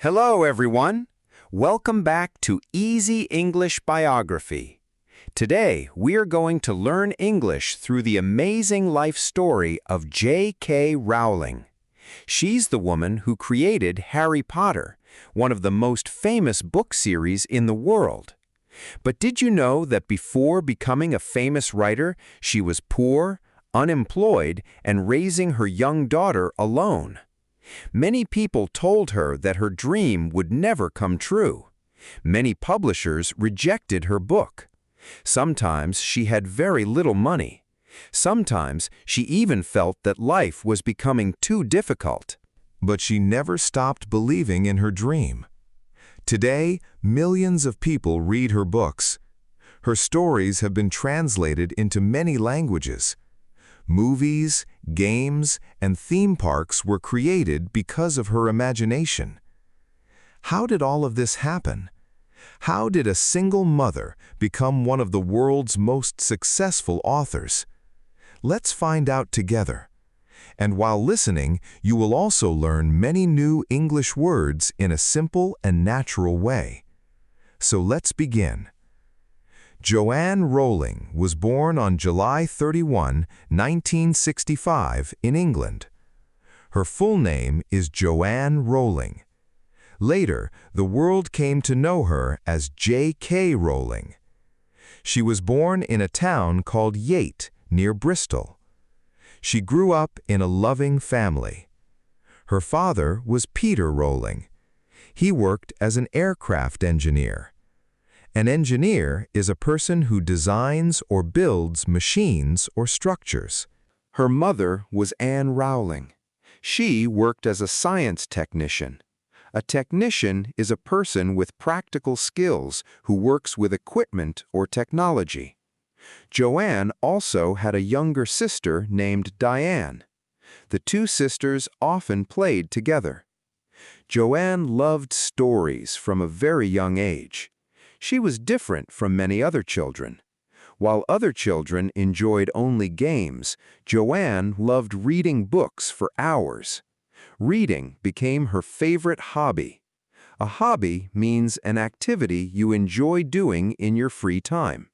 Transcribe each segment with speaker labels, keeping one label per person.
Speaker 1: Hello, everyone. Welcome back to Easy English Biography. Today, we are going to learn English through the amazing life story of J.K. Rowling. She's the woman who created Harry Potter, one of the most famous book series in the world. But did you know that before becoming a famous writer, she was poor, unemployed, and raising her young daughter alone? Many people told her that her dream would never come true. Many publishers rejected her book. Sometimes she had very little money. Sometimes she even felt that life was becoming too difficult.
Speaker 2: But she never stopped believing in her dream. Today, millions of people read her books. Her stories have been translated into many languages. Movies, games, and theme parks were created because of her imagination. How did all of this happen? How did a single mother become one of the world's most successful authors? Let's find out together. And while listening, you will also learn many new English words in a simple and natural way. So let's begin. Joanne Rowling was born on July 31, 1965, in England. Her full name is Joanne Rowling. Later, the world came to know her as J.K. Rowling. She was born in a town called Yate, near Bristol. She grew up in a loving family. Her father was Peter Rowling. He worked as an aircraft engineer. An engineer is a person who designs or builds machines or structures.
Speaker 1: Her mother was Anne Rowling. She worked as a science technician. A technician is a person with practical skills who works with equipment or technology. Joanne also had a younger sister named Diane. The two sisters often played together. Joanne loved stories from a very young age. She was different from many other children. While other children enjoyed only games, Joanne loved reading books for hours. Reading became her favorite hobby. A hobby means an activity you enjoy doing in your free time.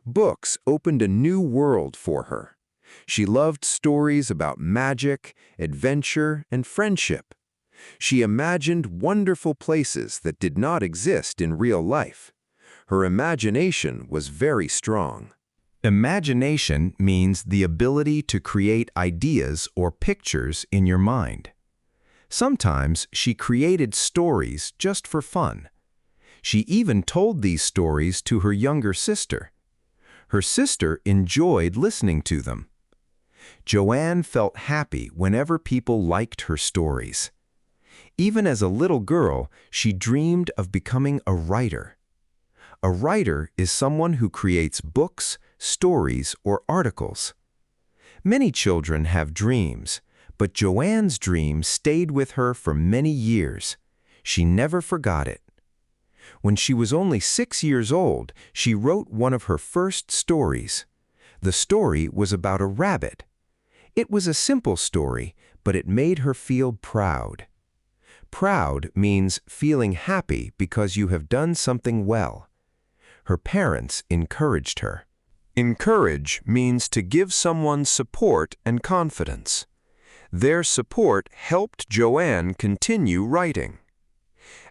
Speaker 1: Books opened a new world for her. She loved stories about magic, adventure, and friendship. She imagined wonderful places that did not exist in real life. Her imagination was very strong.
Speaker 2: Imagination means the ability to create ideas or pictures in your mind. Sometimes she created stories just for fun. She even told these stories to her younger sister. Her sister enjoyed listening to them. Joanne felt happy whenever people liked her stories. Even as a little girl, she dreamed of becoming a writer. A writer is someone who creates books, stories, or articles. Many children have dreams, but Joanne's dream stayed with her for many years. She never forgot it. When she was only 6 years old, she wrote one of her first stories. The story was about a rabbit. It was a simple story, but it made her feel proud. Proud means feeling happy because you have done something well. Her parents encouraged her. Encourage means to give someone support and confidence. Their support helped Joanne continue writing.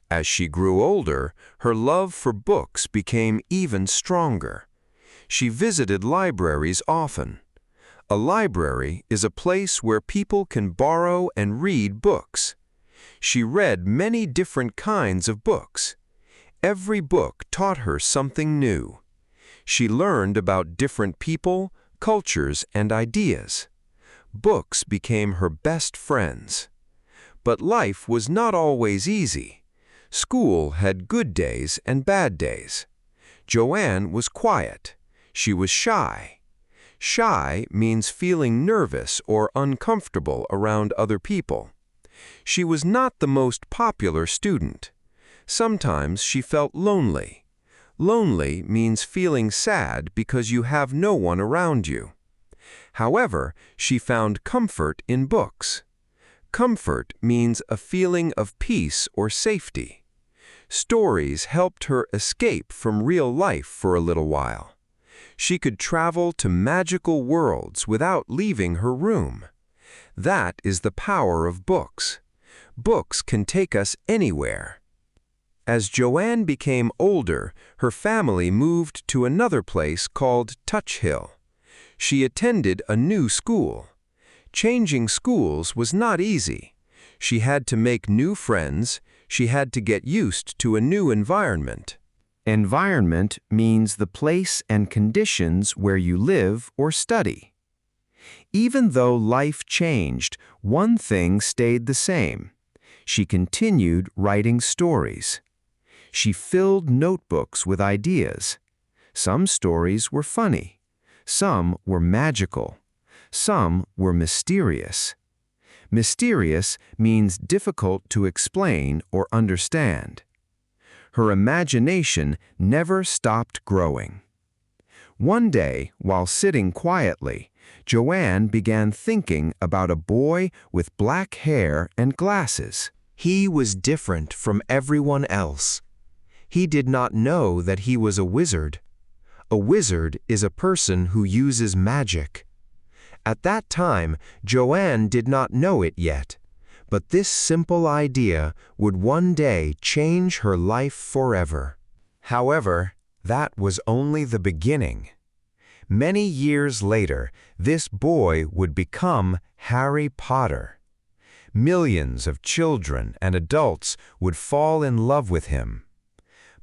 Speaker 2: As she grew older, her love for books became even stronger. She visited libraries often. A library is a place where people can borrow and read books. She read many different kinds of books. Every book taught her something new. She learned about different people, cultures, and ideas. Books became her best friends. But life was not always easy. School had good days and bad days. Joanne was quiet. She was shy. Shy means feeling nervous or uncomfortable around other people. She was not the most popular student. Sometimes she felt lonely. Lonely means feeling sad because you have no one around you. However, she found comfort in books.
Speaker 1: Comfort means a feeling of peace or safety. Stories helped her escape from real life for a little while. She could travel to magical worlds without leaving her room. That is the power of books. Books can take us anywhere. As Joanne became older, her family moved to another place called Touch Hill. She attended a new school. Changing schools was not easy. She had to make new friends. She had to get used to a new environment.
Speaker 2: Environment means the place and conditions where you live or study. Even though life changed, one thing stayed the same. She continued writing stories. She filled notebooks with ideas. Some stories were funny. Some were magical. Some were mysterious. Mysterious means difficult to explain or understand. Her imagination never stopped growing. One day, while sitting quietly, Joanne began thinking about a boy with black hair and glasses. He was different from everyone else. He did not know that he was a wizard. A wizard is a person who uses magic. At that time, Joanne did not know it yet, but this simple idea would one day change her life forever. However, that was only the beginning. Many years later, this boy would become Harry Potter. Millions of children and adults would fall in love with him.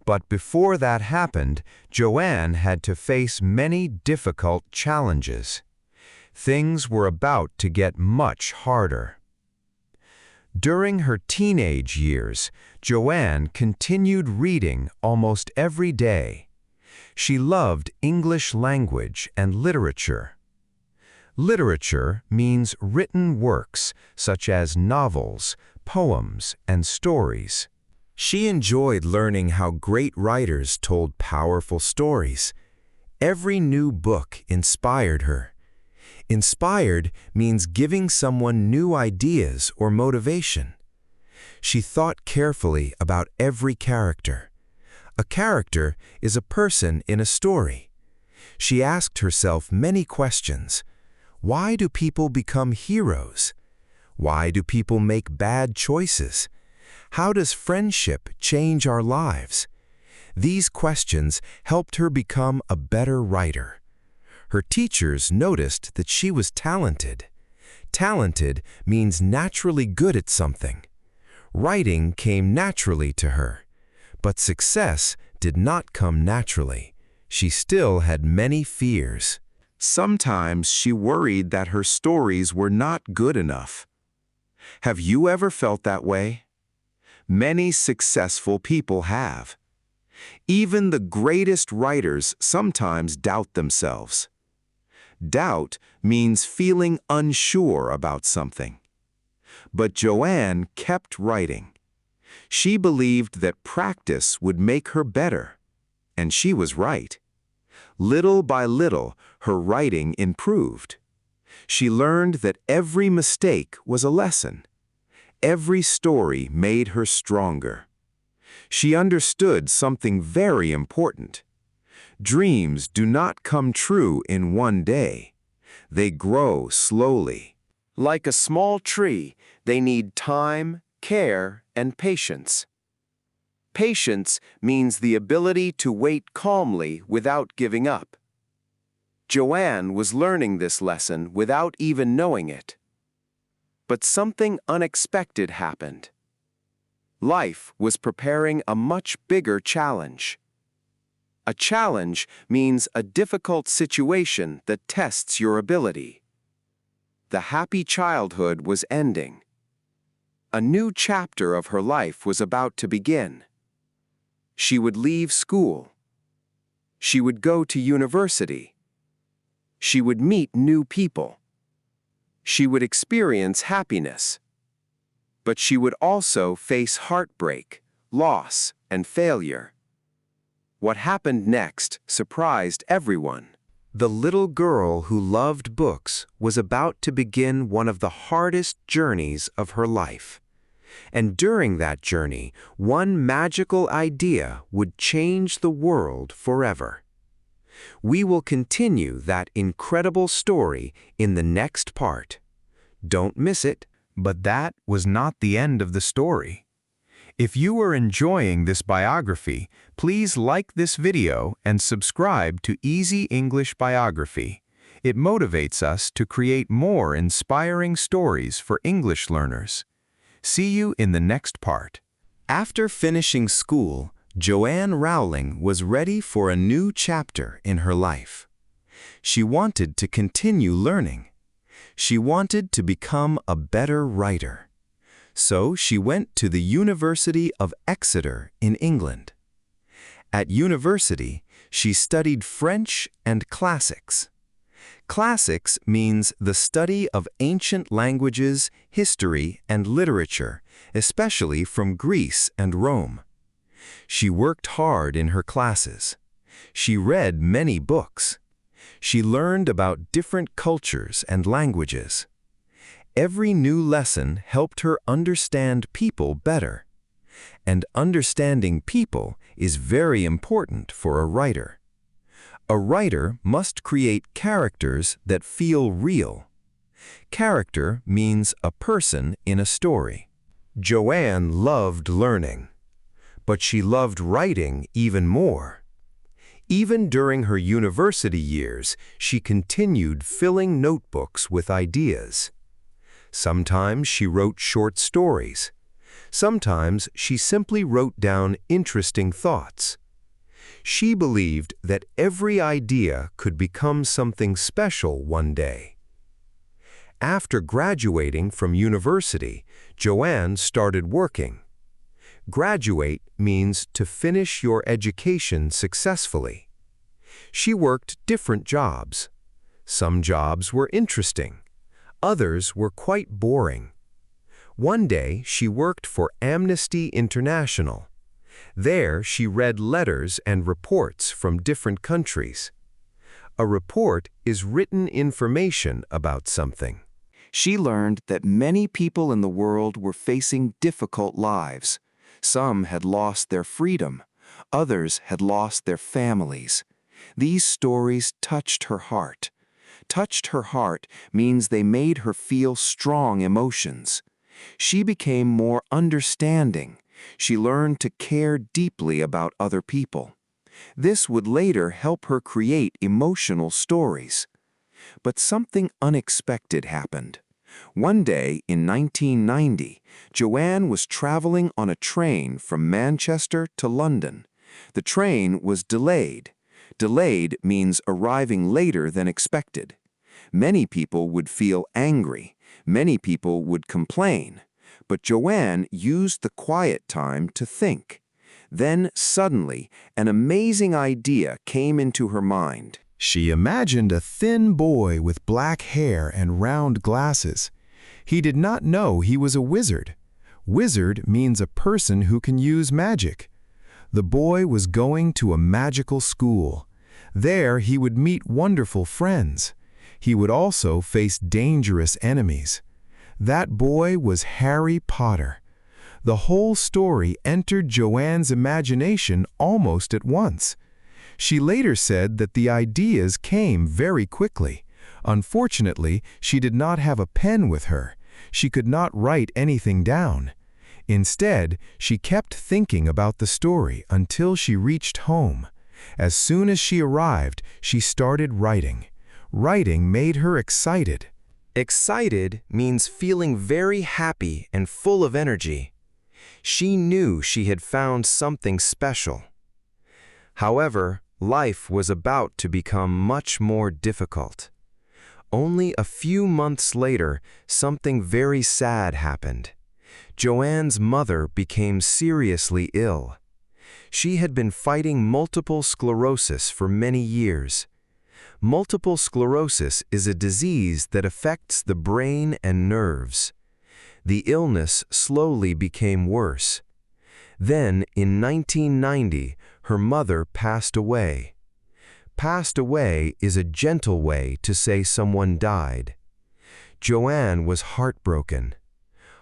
Speaker 2: But before that happened, Joanne had to face many difficult challenges. Things were about to get much harder. During her teenage years, Joanne continued reading almost every day. She loved English language and literature. Literature means written works such as novels, poems, and stories. She enjoyed learning how great writers told powerful stories. Every new book inspired her. Inspired means giving someone new ideas or motivation. She thought carefully about every character. A character is a person in a story. She asked herself many questions. Why do people become heroes? Why do people make bad choices? How does friendship change our lives? These questions helped her become a better writer. Her teachers noticed that she was talented. Talented means naturally good at something. Writing came naturally to her. But success did not come naturally. She still had many fears. Sometimes she worried that her stories were not good enough. Have you ever felt that way? Many successful people have. Even the greatest writers sometimes doubt themselves. Doubt means feeling unsure about something. But Joanne kept writing. She believed that practice would make her better. And she was right. Little by little, her writing improved. She learned that every mistake was a lesson. Every story made her stronger. She understood something very important. Dreams do not come true in one day. They grow slowly. Like a small tree, they need time, care, and patience. Patience means the ability to wait calmly without giving up. Joanne was learning this lesson without even knowing it. But something unexpected happened. Life was preparing a much bigger challenge. A challenge means a difficult situation that tests your ability. The happy childhood was ending. A new chapter of her life was about to begin. She would leave school. She would go to university. She would meet new people. She would experience happiness. But she would also face heartbreak, loss, and failure. What happened next surprised everyone.
Speaker 1: The little girl who loved books was about to begin one of the hardest journeys of her life. And during that journey, one magical idea would change the world forever. We will continue that incredible story in the next part. Don't miss it.
Speaker 2: But that was not the end of the story. If you are enjoying this biography, please like this video and subscribe to Easy English Biography. It motivates us to create more inspiring stories for English learners. See you in the next part.
Speaker 1: After finishing school, Joanne Rowling was ready for a new chapter in her life. She wanted to continue learning. She wanted to become a better writer. So she went to the University of Exeter in England. At university, she studied French and classics. Classics means the study of ancient languages, history, and literature, especially from Greece and Rome. She worked hard in her classes. She read many books. She learned about different cultures and languages. Every new lesson helped her understand people better. And understanding people is very important for a writer. A writer must create characters that feel real. Character means a person in a story. Joanne loved learning, but she loved writing even more. Even during her university years, she continued filling notebooks with ideas. Sometimes she wrote short stories. Sometimes she simply wrote down interesting thoughts. She believed that every idea could become something special one day. After graduating from university, Joanne started working. Graduate means to finish your education successfully. She worked different jobs. Some jobs were interesting. Others were quite boring. One day, she worked for Amnesty International. There, she read letters and reports from different countries. A report is written information about something. She learned that many people in the world were facing difficult lives. Some had lost their freedom. Others had lost their families. These stories touched her heart. Touched her heart means they made her feel strong emotions. She became more understanding. She learned to care deeply about other people. This would later help her create emotional stories. But something unexpected happened. One day in 1990, Joanne was traveling on a train from Manchester to London. The train was delayed. Delayed means arriving later than expected. Many people would feel angry. Many people would complain. But Joanne used the quiet time to think. Then, suddenly, an amazing idea came into her mind.
Speaker 2: She imagined a thin boy with black hair and round glasses. He did not know he was a wizard. Wizard means a person who can use magic. The boy was going to a magical school. There he would meet wonderful friends. He would also face dangerous enemies. That boy was Harry Potter. The whole story entered Joanne's imagination almost at once. She later said that the ideas came very quickly. Unfortunately, she did not have a pen with her. She could not write anything down. Instead, she kept thinking about the story until she reached home. As soon as she arrived, she started writing. Writing made her excited.
Speaker 1: Excited means feeling very happy and full of energy. She knew she had found something special. However, life was about to become much more difficult. Only a few months later, something very sad happened. Joanne's mother became seriously ill. She had been fighting multiple sclerosis for many years. Multiple sclerosis is a disease that affects the brain and nerves. The illness slowly became worse. Then, in 1990, her mother passed away.
Speaker 2: passed away is a gentle way to say someone died. Joanne was heartbroken.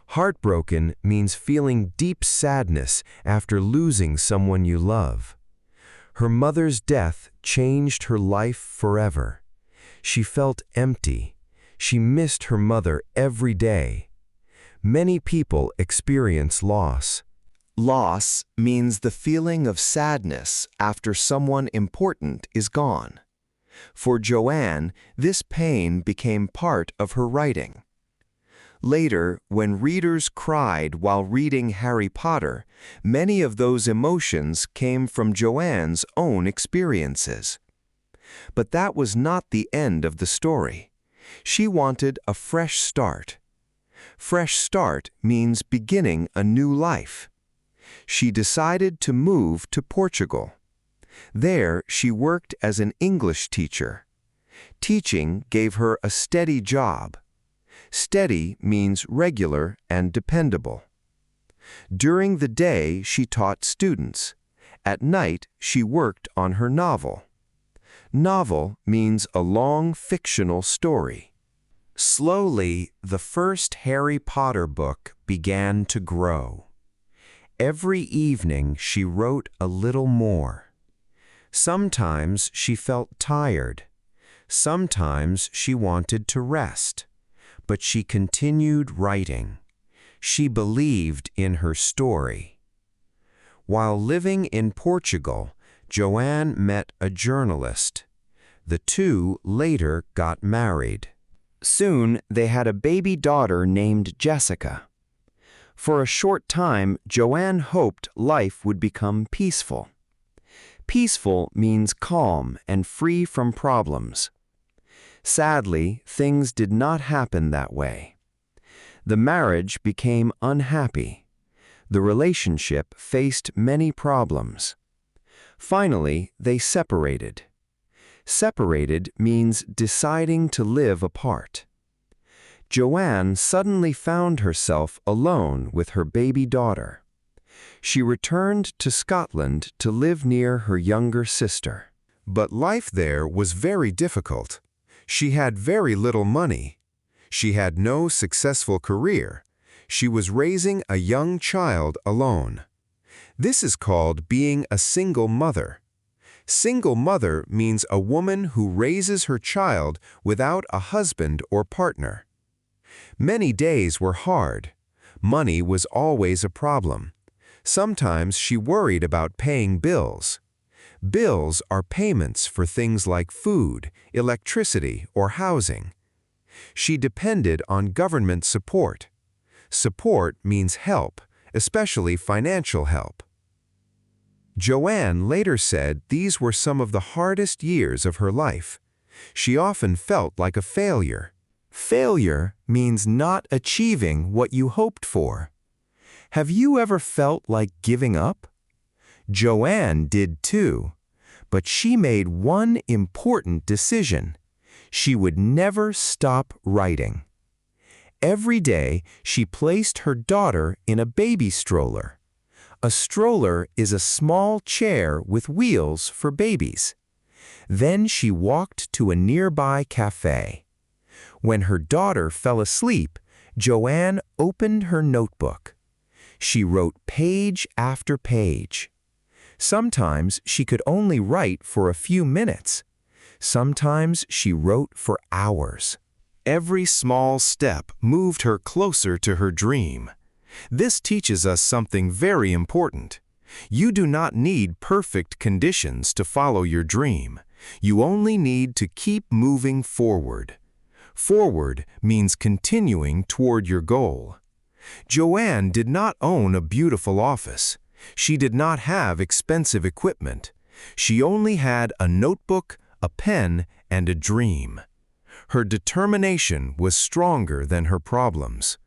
Speaker 2: Heartbroken means feeling deep sadness after losing someone you love. Her mother's death changed her life forever. She felt empty. She missed her mother every day. Many people experience loss.
Speaker 1: Loss means the feeling of sadness after someone important is gone. For Joanne, this pain became part of her writing. Later, when readers cried while reading Harry Potter, many of those emotions came from Joanne's own experiences. But that was not the end of the story. She wanted a fresh start. Fresh start means beginning a new life. She decided to move to Portugal. There, she worked as an English teacher. Teaching gave her a steady job. Steady means regular and dependable. During the day, she taught students. At night, she worked on her novel. Novel means a long fictional story. Slowly, the first Harry Potter book began to grow. Every evening, she wrote a little more. Sometimes she felt tired. Sometimes she wanted to rest. But she continued writing. She believed in her story. While living in Portugal, Joanne met a journalist. The two later got married. Soon, they had a baby daughter named Jessica. For a short time, Joanne hoped life would become peaceful. Peaceful means calm and free from problems. Sadly, things did not happen that way. The marriage became unhappy. The relationship faced many problems. Finally, they separated. Separated means deciding to live apart. Joanne suddenly found herself alone with her baby daughter. She returned to Scotland to live near her younger sister. But life there was very difficult. She had very little money. She had no successful career. She was raising a young child alone. This is called being a single mother. Single mother means a woman who raises her child without a husband or partner. Many days were hard. Money was always a problem. Sometimes she worried about paying bills. Bills are payments for things like food, electricity, or housing. She depended on government support. Support means help, especially financial help. Joanne later said these were some of the hardest years of her life. She often felt like a failure. Failure means not achieving what you hoped for. Have you ever felt like giving up? Joanne did too, but she made one important decision. She would never stop writing. Every day, she placed her daughter in a baby stroller. A stroller is a small chair with wheels for babies. Then she walked to a nearby cafe. When her daughter fell asleep, Joanne opened her notebook. She wrote page after page. Sometimes she could only write for a few minutes. Sometimes she wrote for hours. Every small step moved her closer to her dream. This teaches us something very important. You do not need perfect conditions to follow your dream. You only need to keep moving forward. Forward means continuing toward your goal. Joanne did not own a beautiful office. She did not have expensive equipment. She only had a notebook, a pen, and a dream. Her determination was stronger than her problems.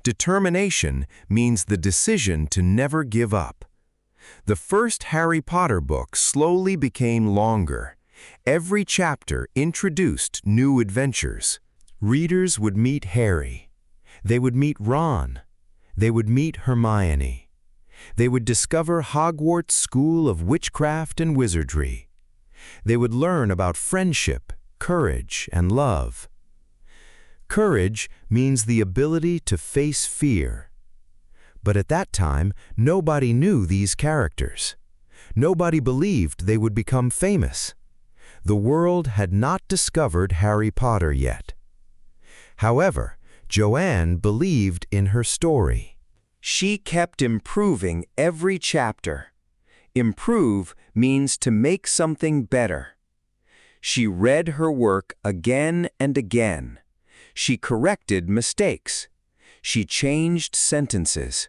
Speaker 1: Determination means the decision to never give up. The first Harry Potter book slowly became longer. Every chapter introduced new adventures. Readers would meet Harry. They would meet Ron. They would meet Hermione. They would discover Hogwarts School of Witchcraft and Wizardry.
Speaker 2: They would learn about friendship, courage, and love. Courage means the ability to face fear. But at that time, nobody knew these characters. Nobody believed they would become famous. The world had not discovered Harry Potter yet. However, Joanne believed in her story.
Speaker 3: She kept improving every chapter. Improve means to make something better. She read her work again and again. She corrected mistakes. She changed sentences.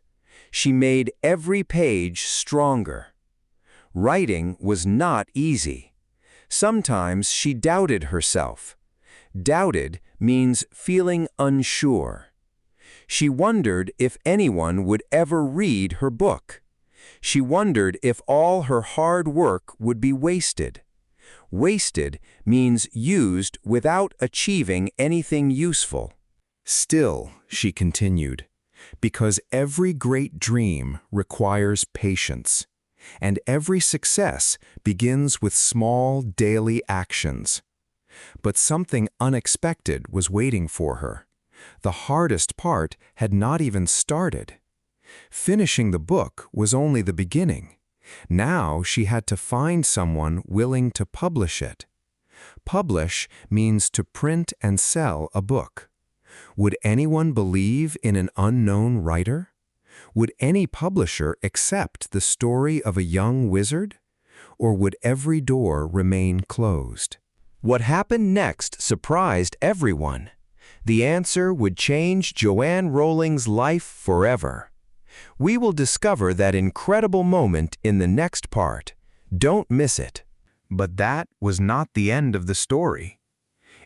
Speaker 3: She made every page stronger. Writing was not easy. Sometimes she doubted herself. Doubted means feeling unsure. She wondered if anyone would ever read her book. She wondered if all her hard work would be wasted. Wasted means used without achieving anything useful.
Speaker 1: Still, she continued, because every great dream requires patience, and every success begins with small daily actions. But something unexpected was waiting for her. The hardest part had not even started. Finishing the book was only the beginning. Now she had to find someone willing to publish it. Publish means to print and sell a book. Would anyone believe in an unknown writer? Would any publisher accept the story of a young wizard? Or would every door remain closed?
Speaker 2: What happened next surprised everyone. The answer would change Joanne Rowling's life forever. We will discover that incredible moment in the next part. Don't miss it. But that was not the end of the story.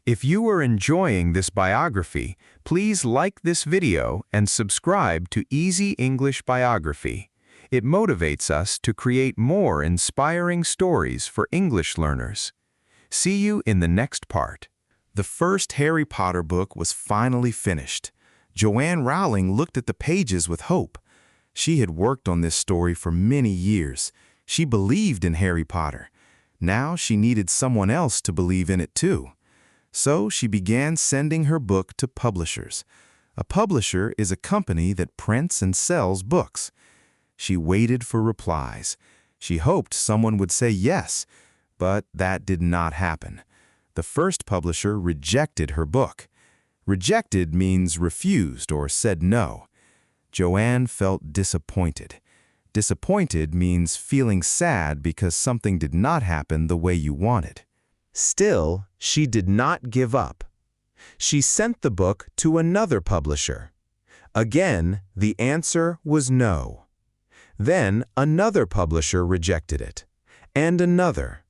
Speaker 2: If you are enjoying this biography, please like this video and subscribe to Easy English Biography. It motivates us to create more inspiring stories for English learners. See you in the next part.
Speaker 4: The first Harry Potter book was finally finished. Joanne Rowling looked at the pages with hope. She had worked on this story for many years. She believed in Harry Potter. Now she needed someone else to believe in it too. So she began sending her book to publishers. A publisher is a company that prints and sells books. She waited for replies. She hoped someone would say yes, but that did not happen. The first publisher rejected her book. Rejected means refused or said no. Joanne felt disappointed. Disappointed means feeling sad because something did not happen the way you wanted.
Speaker 2: Still, she did not give up. She sent the book to another publisher. Again, the answer was no. Then another publisher rejected it, and another.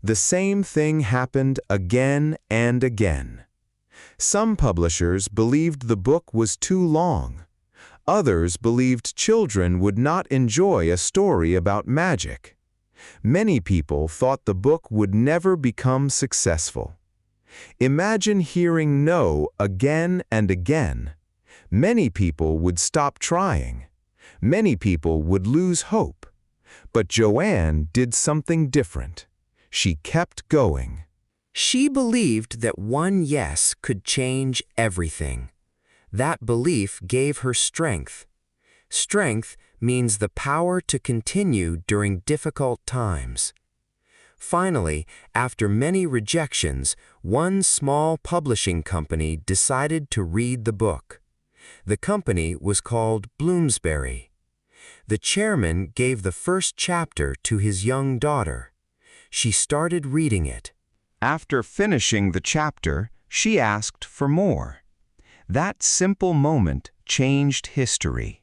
Speaker 2: The same thing happened again and again. Some publishers believed the book was too long. Others believed children would not enjoy a story about magic. Many people thought the book would never become successful. Imagine hearing no again and again. Many people would stop trying. Many people would lose hope. But Joanne did something different. She kept going.
Speaker 3: She believed that one yes could change everything. That belief gave her strength. Strength means the power to continue during difficult times. Finally, after many rejections, one small publishing company decided to read the book. The company was called Bloomsbury. The chairman gave the first chapter to his young daughter. She started reading it.
Speaker 2: After finishing the chapter, she asked for more. That simple moment changed history.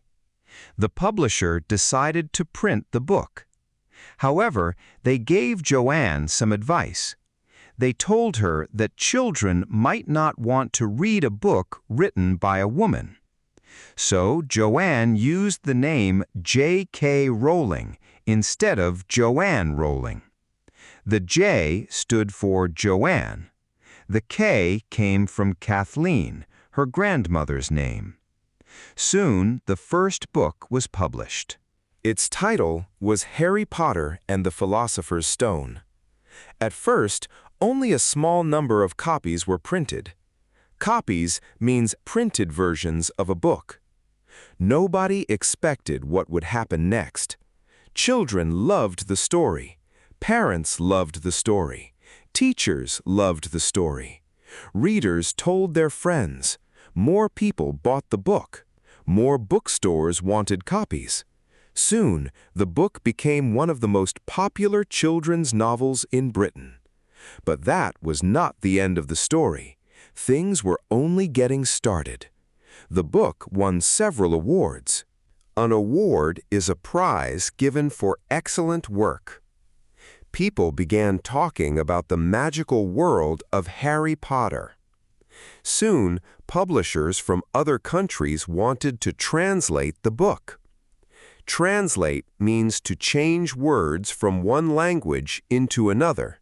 Speaker 2: The publisher decided to print the book. However, they gave Joanne some advice. They told her that children might not want to read a book written by a woman. So Joanne used the name J.K. Rowling instead of Joanne Rowling. The J stood for Joanne. The K came from Kathleen, her grandmother's name. Soon, the first book was published.
Speaker 1: Its title was Harry Potter and the Philosopher's Stone.
Speaker 3: At first, only a small number of copies were printed. Copies means printed versions of a book. Nobody expected what would happen next. Children loved the story. Parents loved the story. Teachers loved the story. Readers told their friends. More people bought the book. More bookstores wanted copies. Soon, the book became one of the most popular children's novels in Britain. But that was not the end of the story. Things were only getting started. The book won several awards. An award is a prize given for excellent work. People began talking about the magical world of Harry Potter. Soon, publishers from other countries wanted to translate the book. Translate means to change words from one language into another.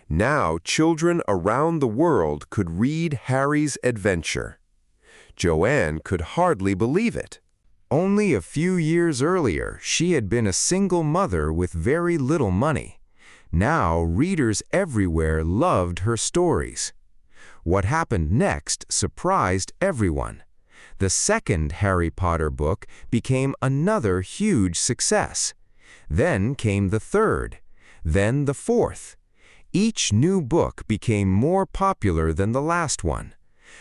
Speaker 3: Now, children around the world could read Harry's adventure. Joanne could hardly believe it. Only a few years earlier, she had been a single mother with very little money. Now, readers everywhere loved her stories. What happened next surprised everyone. The second Harry Potter book became another huge success. Then came the third, then the fourth. Each new book became more popular than the last one.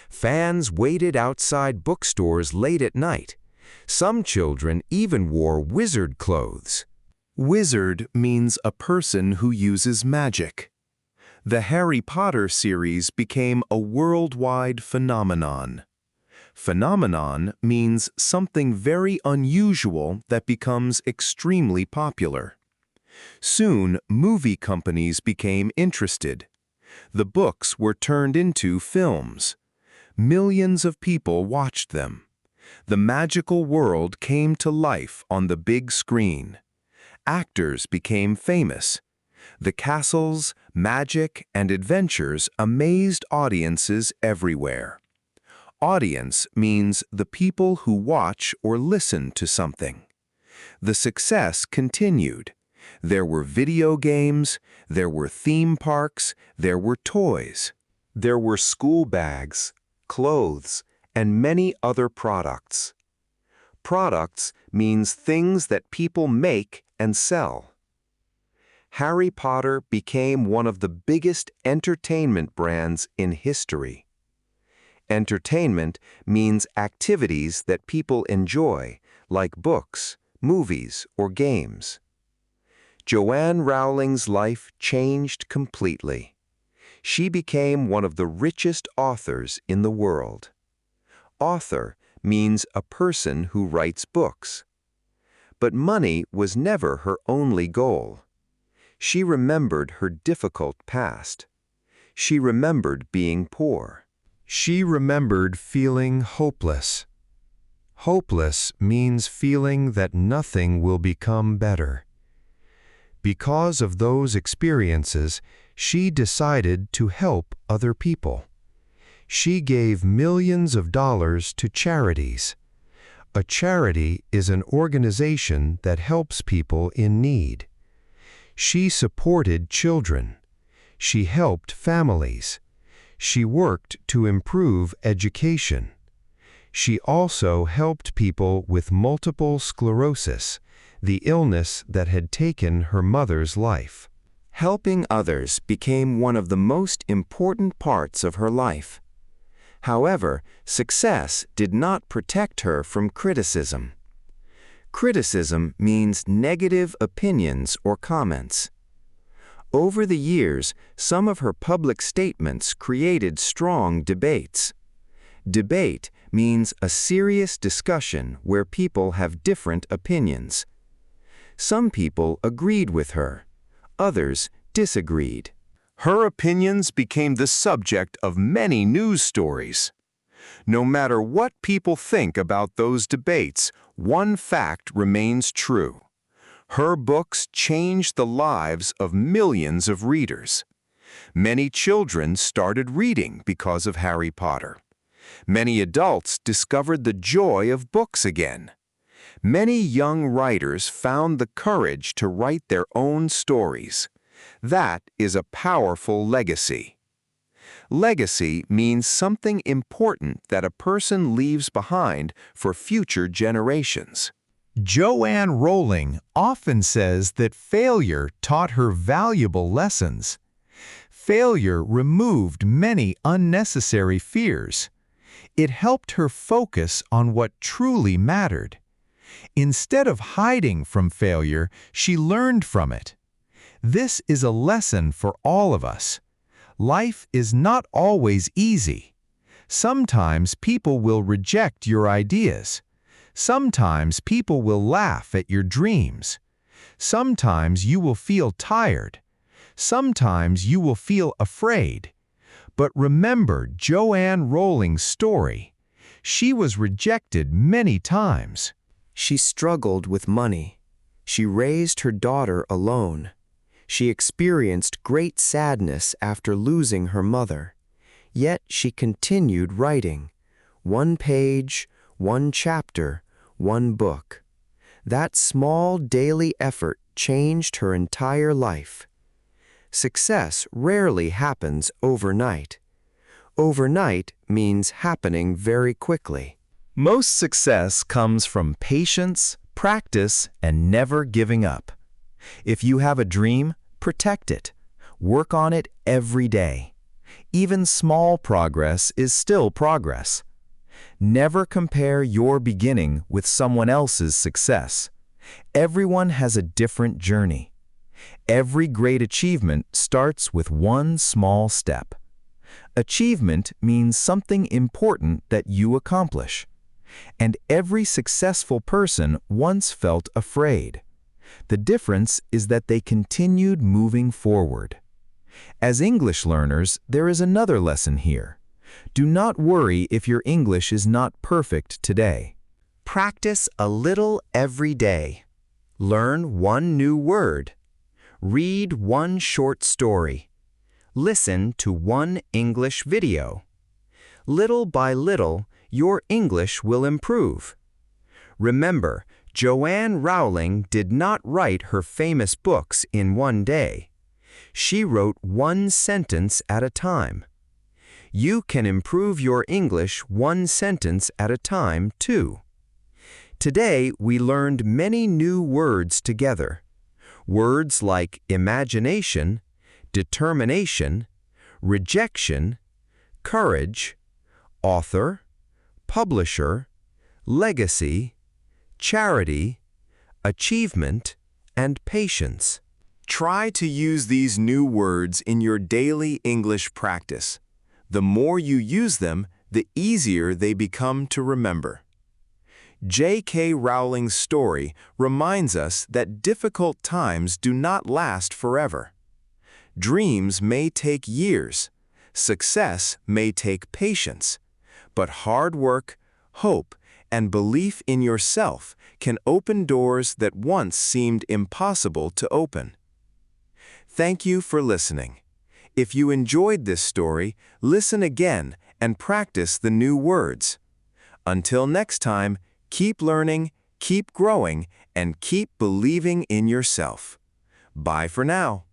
Speaker 3: Fans waited outside bookstores late at night. Some children even wore wizard clothes.
Speaker 4: Wizard means a person who uses magic. The Harry Potter series became a worldwide phenomenon. Phenomenon means something very unusual that becomes extremely popular. Soon, movie companies became interested. The books were turned into films. Millions of people watched them. The magical world came to life on the big screen. Actors became famous. The castles, magic, and adventures amazed audiences everywhere. Audience means the people who watch or listen to something. The success continued. There were video games, there were theme parks, there were toys. There were school bags, clothes, and many other products. Products means things that people make and sell. Harry Potter became one of the biggest entertainment brands in history. Entertainment means activities that people enjoy, like books, movies, or games. Joanne Rowling's life changed completely. She became one of the richest authors in the world. Author means a person who writes books. But money was never her only goal. She remembered her difficult past. She remembered being poor.
Speaker 2: She remembered feeling hopeless. Hopeless means feeling that nothing will become better. Because of those experiences, she decided to help other people. She gave millions of dollars to charities. A charity is an organization that helps people in need. She supported children. She helped families. She worked to improve education. She also helped people with multiple sclerosis, the illness that had taken her mother's life.
Speaker 3: Helping others became one of the most important parts of her life. However, success did not protect her from criticism. Criticism means negative opinions or comments. Over the years, some of her public statements created strong debates. Debate means a serious discussion where people have different opinions. Some people agreed with her. Others disagreed. Her opinions became the subject of many news stories. No matter what people think about those debates, one fact remains true. Her books changed the lives of millions of readers. Many children started reading because of Harry Potter. Many adults discovered the joy of books again. Many young writers found the courage to write their own stories.
Speaker 1: That is a powerful legacy. Legacy means something important that a person leaves behind for future generations.
Speaker 2: Joanne Rowling often says that failure taught her valuable lessons. Failure removed many unnecessary fears. It helped her focus on what truly mattered. Instead of hiding from failure, she learned from it. This is a lesson for all of us. Life is not always easy. Sometimes people will reject your ideas. Sometimes people will laugh at your dreams. Sometimes you will feel tired. Sometimes you will feel afraid. But remember Joanne Rowling's story. She was rejected many times.
Speaker 3: She struggled with money. She raised her daughter alone. She experienced great sadness after losing her mother. Yet she continued writing. One page, one chapter, one book. That small daily effort changed her entire life. Success rarely happens overnight. Overnight means happening very quickly.
Speaker 2: Most success comes from patience, practice, and never giving up. If you have a dream, protect it. Work on it every day. Even small progress is still progress. Never compare your beginning with someone else's success. Everyone has a different journey. Every great achievement starts with one small step. Achievement means something important that you accomplish. And every successful person once felt afraid. The difference is that they continued moving forward. As English learners, there is another lesson here. Do not worry if your English is not perfect today.
Speaker 3: Practice a little every day. Learn one new word. Read one short story. Listen to one English video. Little by little, your English will improve. Remember, Joanne Rowling did not write her famous books in one day. She wrote one sentence at a time. You can improve your English one sentence at a time, too. Today, we learned many new words together. Words like imagination, determination, rejection, courage, author, publisher, legacy, charity, achievement, and patience.
Speaker 1: Try to use these new words in your daily English practice. The more you use them, the easier they become to remember. J.K. Rowling's story reminds us that difficult times do not last forever. Dreams may take years, success may take patience, but hard work, hope, and belief in yourself can open doors that once seemed impossible to open. Thank you for listening. If you enjoyed this story, listen again and practice the new words. Until next time, keep learning, keep growing, and keep believing in yourself. Bye for now.